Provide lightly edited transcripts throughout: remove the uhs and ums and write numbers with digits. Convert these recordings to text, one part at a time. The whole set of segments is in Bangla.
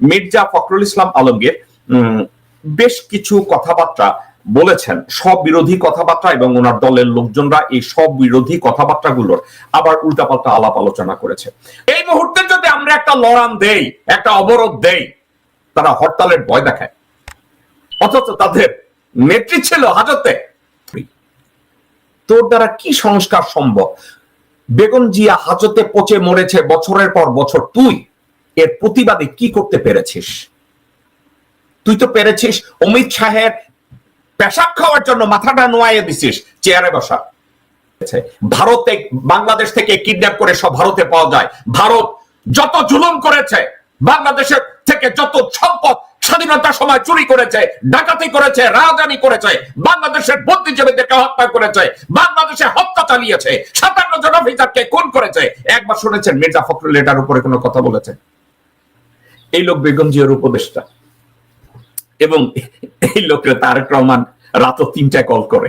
মির্জা ফখরুল ইসলাম আলমগীর বেশ কিছু কথাবার্তা বলেছেন, সব বিরোধী কথাবার্তা, এবং ওনার দলের লোকজনরা এই সব বিরোধী কথাবার্তাগুলোর আবার উল্টাপাল্টা আলাপ আলোচনা করেছে। এই মুহূর্তে যদি আমরা একটা লড়ান দেই, একটা অবরোধ দেই, তারা হরতালের ভয় দেখায়, অথচ তাদের নেত্রী ছিল হাজতে। তোর দ্বারা কি সংস্কার সম্ভব? বেগম জিয়া হাজতে পচে মরেছে বছরের পর বছর, তুই এর প্রতিবাদে কি করতে পেরেছিস? তুই তো পেরেছিস অমিত শাহের পেশাব খাওয়ার জন্য মাথাটা নোয়াইয়ে দিছিস, চেয়ারে বসা। ভারতে বাংলাদেশ থেকে কিডন্যাপ করে সব ভারতে পাওয়া যায়। ভারত যত জুলুম করেছে, বাংলাদেশের থেকে যত সম্পদ স্বাধীনতার সময় চুরি করেছে, ডাকাতি করেছে, রাজধানী করেছে, বাংলাদেশের বুদ্ধিজীবীদেরকে হত্যা করেছে, বাংলাদেশে হত্যা চালিয়েছে, 57 জন অফিসারকে খুন করেছে। একবার শুনেছেন মির্জা ফখরুল এটার উপরে কোনো কথা বলেছে? এই লোক বেগম জিয়ার উপদেষ্টা, এবং এই লোকরে তারেক রহমান রাত 3টায় কল করে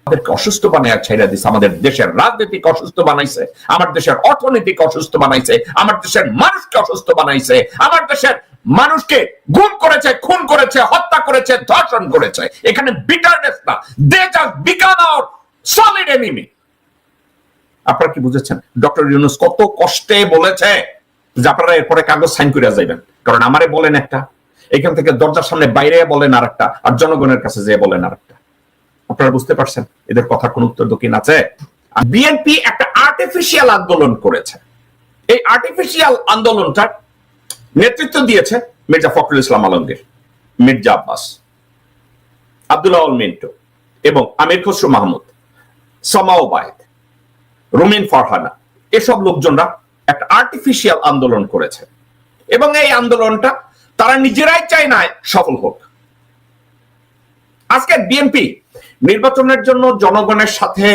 আমাদেরকে অসুস্থ বানায় ছেড়ে দিচ্ছে। আমাদের দেশের রাজনীতিক অসুস্থ বানাইছে, আমার দেশের অর্থনীতিক অসুস্থ বানাইছে, আমার দেশের মানুষকে অসুস্থ বানাইছে, আমার দেশের মানুষকে গুম করেছে, খুন করেছে, হত্যা করেছে, ধর্ষণ করেছে। এখানে বিটারনেস না, they just become our solid enemy. আপনারা কি বুঝেছেন? ডক্টর ইউনূস কত কষ্টে বলেছে যে আপনারা এরপরে কাগজ সাইন করে যাইবেন, কারণ আমারে বলেন একটা, এখান থেকে দরজার সামনে বাইরে বলেন আরেকটা, আর জনগণের কাছে যেয়ে বলেন আরেকটা। আপনারা বুঝতে পারছেন এদের কথা কোন উত্তর দক্ষিণ আছে? বিএনপি একটা আর্টিফিশিয়াল আন্দোলন করেছে। এই আর্টিফিশিয়াল আন্দোলনটার নেতৃত্ব দিয়েছে মির্জা ফখরুল ইসলাম আলমগীর, মির্জা আব্বাস, আব্দুল্লাহ আল মিন্টু এবং আমির খসরু মাহমুদ, সামাও বায়েদ, রুমিন ফারহানা, এসব লোকজনরা একটা আর্টিফিশিয়াল আন্দোলন করেছে, এবং এই আন্দোলনটা তারা নিজেরাই চায় না সফল হোক। আজকে বিএনপি নির্বাচনের জন্য জনগণের সাথে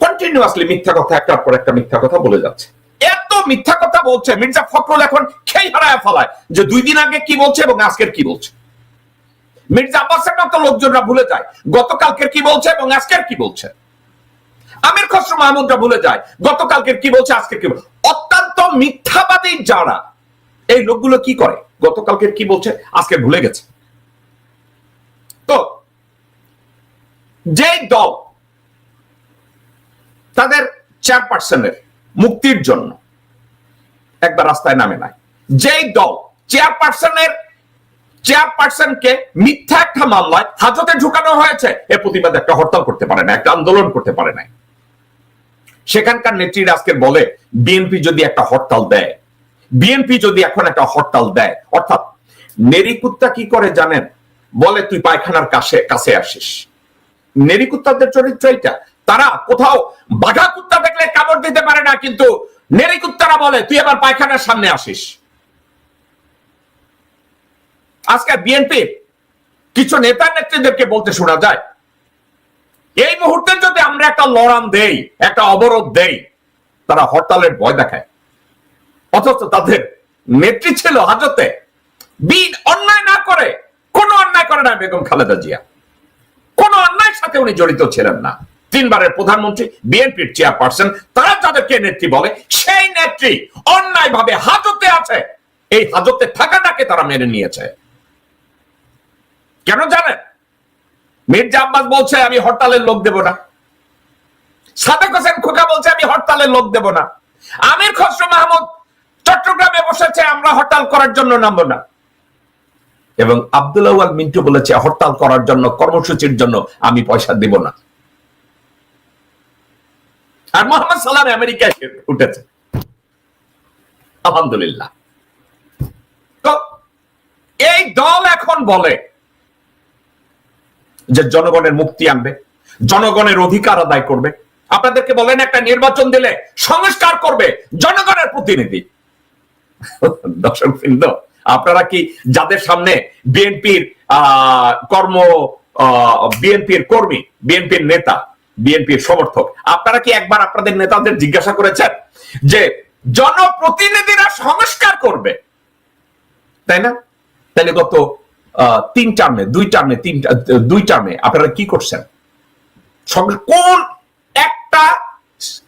কন্টিনিউয়াসলি মিথ্যা কথা, একটার পর একটা মিথ্যা কথা বলে যাচ্ছে। এত মিথ্যা কথা বলছে মির্জা ফখরুল এখন খেই হারায় ফেলায় যে 2 দিন আগে কি বলছে এবং আজকের কি বলছে। মির্জা আব্বাসের মতো লোকজনরা ভুলে যায় গতকালকের কি বলছে এবং আজকের কি বলছে। আমির খসরু মাহমুদরা ভুলে যায় গতকালকের কি বলছে, আজকের কি বলছে। অত্যন্ত মিথ্যাবাদী যারা, এই লোকগুলো কি করে, গতকালকের কি বলছে আজকে ভুলে গেছে। তো যে দল তাদের চেয়ারপারসনের মুক্তির জন্য একবার রাস্তায় নামে নাই, যেই দল চেয়ারপারসনকে মিথ্যা একটা মামলায় হাজতে ঢুকানো হয়েছে, এর প্রতিবাদে একটা হরতাল করতে পারে না, একটা আন্দোলন করতে পারে না, সেখানকার নেত্রীরা আজকে বলে বিএনপি যদি একটা হরতাল দেয়, বিএনপি যদি এখন একটা হরতাল দেয়, অর্থাৎ নেরিকুত্তা কি করে জানেন, বলে তুই পায়খানার কাছে আসিস। নেরিকুত্তাদের চরিত্র এটা, তারা কোথাও বাঘা কুত্তা দেখলে কামড় দিতে পারে না, কিন্তু নেরিকুত্তারা বলে তুই আবার পায়খানার সামনে আসিস। আজকে বিএনপি কিছু নেতা নেত্রীদেরকে বলতে শোনা যায়, এই মুহূর্তে যদি আমরা একটা লড়ান দেই, একটা অবরোধ দেই, তারা হরতালের ভয় দেখায়, অথচ তাদের নেত্রী ছিল হাজতে। অন্যায় না করে, কোন অন্যায় করে না বেগম খালেদা জিয়া, কোন অন্যায়ের সাথে উনি জড়িত ছিলেন না। 3 বারের প্রধানমন্ত্রী, বিএনপির চেয়ারপারসন, তারা যাদেরকে নেত্রী বলে, সেই নেত্রী অন্যায় ভাবে হাজতে আছে। এই হাজতে থাকাটাকে তারা মেনে নিয়েছে। কেন জানেন? মির্জা আব্বাস বলছে আমি হরতালের লোক দেব না, সাদেক হোসেন খোকা বলছে আমি হরতালের লোক দেব না, আমির খসরু মাহমুদ চট্টগ্রামে বসেছে আমরা হরতাল করার জন্য নামবো না, এবং আব্দুল্লাহ আল মিন্টু বলেছে হরতাল করার জন্য, কর্মসূচির জন্য আমি পয়সা দেব না। আর মোহাম্মদ সালাম আমেরিকায় উঠেছে, আলহামদুলিল্লাহ। তো এই দল এখন বলে যে জনগণের মুক্তি আনবে, জনগণের অধিকার আদায় করবে। আপনাদেরকে বলেন একটা নির্বাচন দিলে সংস্কার করবে, জনগণের প্রতিনিধি। দর্শকবৃন্দ, আপনারা কি যাদের সামনে বিএনপির বিএনপির কর্মী, বিএনপির নেতা, বিএনপির সমর্থক, আপনারা কি একবার আপনাদের নেতাদের জিজ্ঞাসা করেছেন যে জনপ্রতিনিধিরা সংস্কার করবে, তাই না? তাহলে গত 2 টার্মে আপনারা কি করছেন? কোন একটা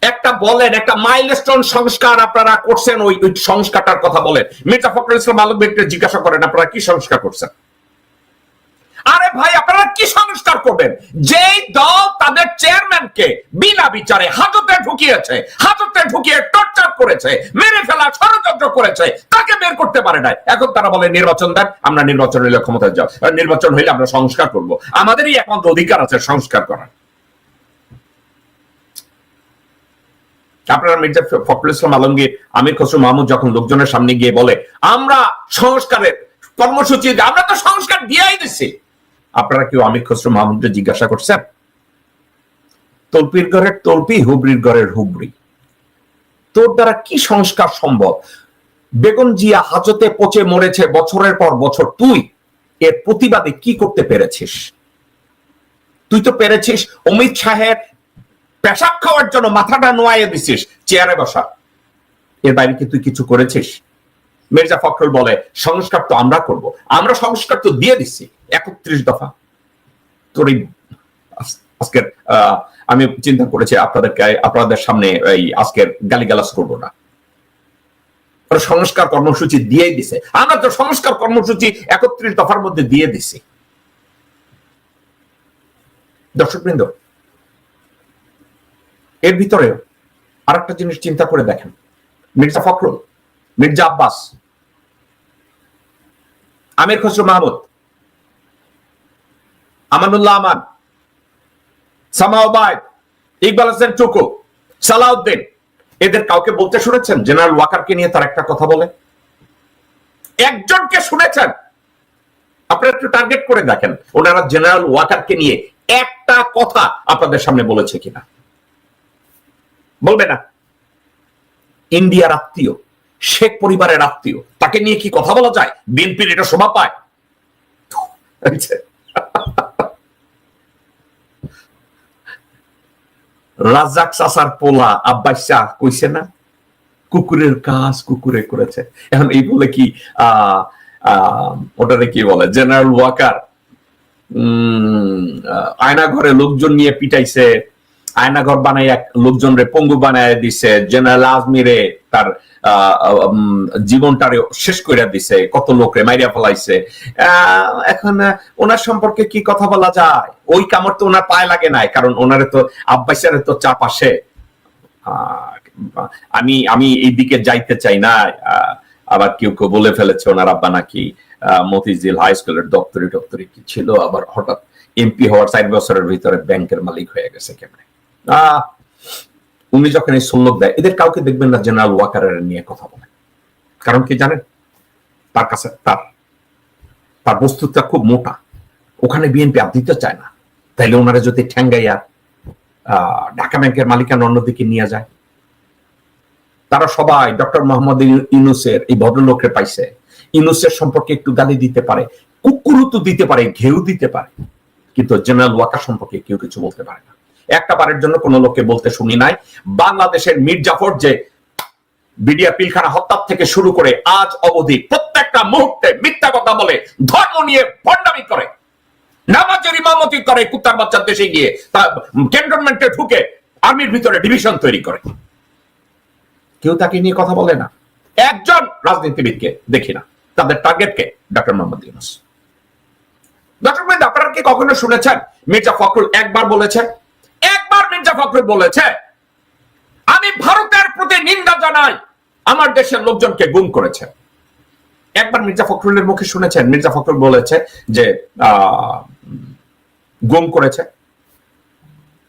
একটা বলেন, একটা মাইলস্টোন সংস্কার আপনারা করছেন, ওই সংস্কারটার কথা বলেন। মির্জা ফখরুল ইসলাম আলমগীরকে জিজ্ঞাসা করেন আপনারা কি সংস্কার করছেন। আরে ভাই আপনারা কি সংস্কার করবেন? যেই দল তাদের চেয়ারম্যানকে বিনা বিচারে হাজতে ঢুকিয়ে টর্চার করেছে, মেরে ফেলা ষড়যন্ত্র করেছে, তাকে বের করতে পারে নাই। এখন তারা বলে নির্বাচন দেন, আমরা নির্বাচন হইলে ক্ষমতায় যাও, নির্বাচন হইলে আমরা সংস্কার করব। আমাদেরই একমাত্র অধিকার আছে সংস্কার করার। আপনারা মির্জা ফখরুল ইসলাম আলমগীর, আমির খসরু মাহমুদ যখন লোকজনের সামনে গিয়ে বলে আমরা সংস্কারের কর্মসূচি, আমরা তো সংস্কার দিয়েই দিচ্ছি, আপনারা কেউ আমির খসরু মাহমুদকে জিজ্ঞাসা করছেন? তলপির ঘরের তলপি, হুবরির ঘরের হুবরি, তোর দ্বারা কি সংস্কার সম্ভব? বেগম জিয়া হাজতে পচে মরেছে বছরের পর বছর, তুই এর প্রতিবাদে কি করতে পেরেছিস? তুই তো পেরেছিস অমিত শাহের পেশাব খাওয়ার জন্য মাথাটা নোয়াইয়ে দিছিস, চেয়ারে বসা। এর বাইরে কি তুই কিছু করেছিস? মির্জা ফখরুল বলে সংস্কার তো আমরা করব, আমরা সংস্কার তো দিয়ে দিচ্ছি 31 দফা। তোর আজকের আমি চিন্তা করেছি আপনাদের সামনে এই আজকের গালিগালাজ করব না। সংস্কার কর্মসূচি দিয়েই দিছে, আমরা তো সংস্কার কর্মসূচি 31 দফার মধ্যে দিয়ে দিছি। দর্শকবৃন্দ, এর ভিতরে আরেকটা জিনিস চিন্তা করে দেখেন। মির্জা ফখরুল, মির্জা আব্বাস, আমির খসরু মাহমুদ, আমানুল্লাহ আমান, সামাউবাইদ, ইকবাল হোসেন টুকু, সালাউদ্দিন, এদের কাউকে বলতে শুনেছেন জেনারেল ওয়াকারকে নিয়ে তার একটা কথা বলে? একজনকে শুনেছেন? আপনারা একটু টার্গেট করে দেখেন ওনারা জেনারেল ওয়াকারকে নিয়ে একটা কথা আপনাদের সামনে বলেছে কিনা। বলবে না? ইন্ডিয়ার আত্মীয়, শেখ পরিবারের আত্মীয়, তাকে নিয়ে কি কথা বলা যায়? বিএনপির এটা শোভা পায়? রাজাক চাচার পোলা আব্বাস শাহ কইছে না, কুকুরের কাজ কুকুরে করেছে। এখন এই বলে কি ওটারে কি বলে, জেনারেল ওয়াকার আয়না ঘরে লোকজন নিয়ে পিটাইছে, আয়নাঘর বানাই লোকজন রে পঙ্গু বানায় দিছে, জেনারেল আজমিরে তার জীবনটারে শেষ করে দিছে, কত লোকরে মাইরিয়া ফেলাইছে। এখন ওনার সম্পর্কে কি কথা বলা যায়? ওই কামড় তো ওনার পায়ে লাগে নাই, কারণ ওনারে তো আব্বাসের তো চাপ আসে। আমি এই দিকে যাইতে চাই না। আবার কেউ কেউ বলে ফেলেছে ওনার আব্বা নাকি মতিঝিল হাই স্কুলের দপ্তরি কি ছিল, আবার হঠাৎ এমপি হওয়ার 4 বছরের ভিতরে ব্যাংকের মালিক হয়ে গেছে কেমনে। উনি যখন এই সুল্লক দেয়, এদের কাউকে দেখবেন না জেনারেল ওয়াকারের নিয়ে কথা বলে। কারণ কি জানেন? তার কাছে তার বস্তুটা খুব মোটা, ওখানে বিএনপি আর দিতে চায় না। তাইলে ওনারা যদি ঠ্যাঙ্গাইয়া ঢাকা ব্যাংকের মালিকানা অন্যদিকে নিয়ে যায়, তারা সবাই ডক্টর মোহাম্মদ ইউনূসের এই ভদ্রলোককে পাইছে। ইউনূসের সম্পর্কে একটু গালি দিতে পারে, কুকুরু তো দিতে পারে, ঘেউ দিতে পারে, কিন্তু জেনারেল ওয়াকার সম্পর্কে কেউ কিছু বলতে পারে না। একটা বারের জন্য কোন লোককে বলতে শুনি নাই। বাংলাদেশের মীর জাফর যে বিডিআর পিলখানা হত্যা থেকে শুরু করে আজ অবধি প্রত্যেকটা মুহূর্তে মিথ্যা কথা বলে, ধর্ম নিয়ে ভণ্ডামি করে, নামাজের ইমামতি করে, কুত্তার বাচ্চার দেশে গিয়ে ক্যান্টনমেন্টে ঢুকে আর্মির ভিতরে ডিভিশন তৈরি করে, কেউ তাকে নিয়ে কথা বলে না। একজন রাজনীতিবিদকে দেখি না। তাদের টার্গেট কে? ডক্টর মোহাম্মদ ইউনূস। ডক্টর মোহাম্মদ, আপনারা কি কখনো শুনেছেন মির্জা ফখরুল একবার বলেছে, মির্জা ফখরুল বলেছে আমি ভারতের প্রতি নিন্দা জানাই, আমার দেশের লোকজনকে গুম করেছে? একবার মির্জা ফখরুলের মুখে শুনেছেন মির্জা ফখরুল বলেছে যে গুম করেছে?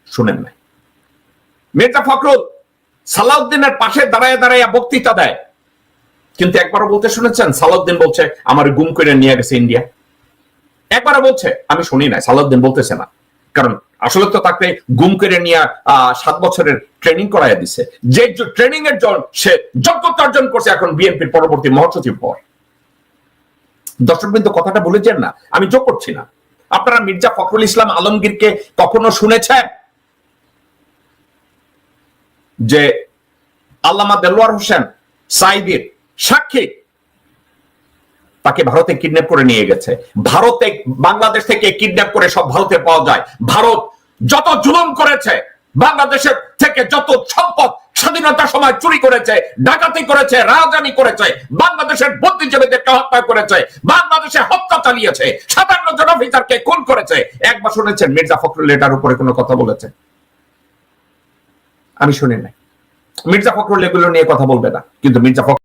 শুনেন নাই। মির্জা ফখরুল সালাউদ্দিনের পাশে দাঁড়ায় দাঁড়ায় বক্তৃতা দেয়, কিন্তু একবারও বলতে শুনেছেন সালাউদ্দিন বলছে আমার গুম করে নিয়ে গেছে ইন্ডিয়া? একবারও বলছে? আমি শুনি নাই। সালাউদ্দিন বলতেছে না, কারণ আসলে তো তাকে গুম করে নিয়ে 7 বছরের ট্রেনিং করাইয়া দিছে, যে ট্রেনিং এর জন্য সে যোগ্যতা অর্জন করছে এখন বিএনপির পরবর্তী মহাসচিব হওয়ার। দর্শকবৃন্দ, কথাটা বলেছেন না, আমি যোগ করছি না। আপনারা মির্জা ফখরুল ইসলাম আলমগীরকে কখনো শুনেছেন যে আল্লামা দেলোয়ার হোসেন সাইদির সাক্ষী তাকে ভারতে কিডন্যাপ করে নিয়ে গেছে? ভারতে, বাংলাদেশ থেকে কিডন্যাপ করে সব ভারতে পাওয়া যায়। ভারত যত জুলুম করেছে বাংলাদেশের থেকে যত সম্পদ স্বাধীনতার সময় চুরি করেছে, ডাকাতি করেছে, রাজধানী করেছে, বাংলাদেশের বুদ্ধিজীবীদেরকে হত্যা করেছে, বাংলাদেশে হত্যা চালিয়েছে, 57 জন অফিসারকে খুন করেছে। একবার শুনেছেন মির্জা ফখরুল এটার উপরে কোনো কথা বলেছে? আমি শুনি নাই। মির্জা ফখরুল এগুলো নিয়ে কথা বলবে না, কিন্তু মির্জা ফখরুল